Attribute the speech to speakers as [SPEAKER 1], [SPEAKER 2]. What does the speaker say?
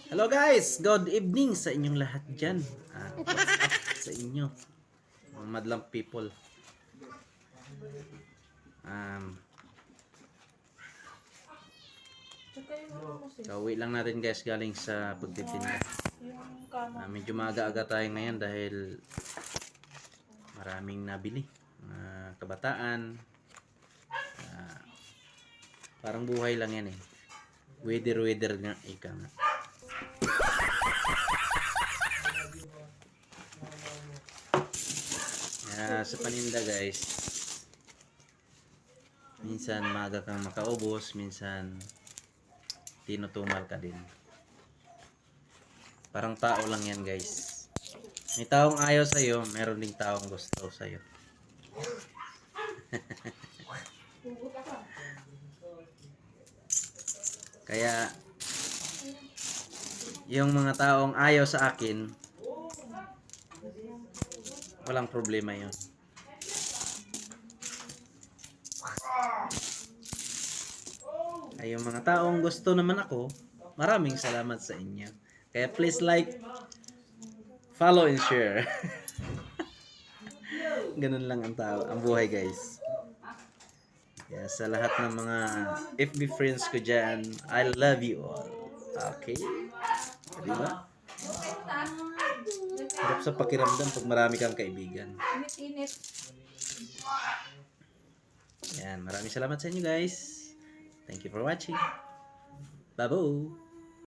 [SPEAKER 1] Hello guys, good evening sa inyong lahat dyan. What's up sa inyo, mga madlang people. Kauwi lang natin guys galing sa pagtitinda. Medyo maaga-aga tayo ngayon dahil maraming nabili. Kabataan. Parang buhay lang yan eh. Weather nga, ika nga. Sa paninda guys, minsan maaga kang makaubos, minsan tinutumal ka din. Parang tao lang yan guys. May taong ayaw sa'yo, meron ding taong gusto sa'yo. Kaya yung mga taong ayaw sa akin, walang problema yun. Ay yung mga taong gusto naman ako, maraming salamat sa inyo. Kaya please like, follow and share. Ganun lang ang tao, ang buhay guys. Kaya sa lahat ng mga FB friends ko dyan, I love you all. Okay? Diba? Hirap sa pakiramdam pag marami kang kaibigan. Yan, maraming salamat sa inyo guys. Thank you for watching. Bye-bye.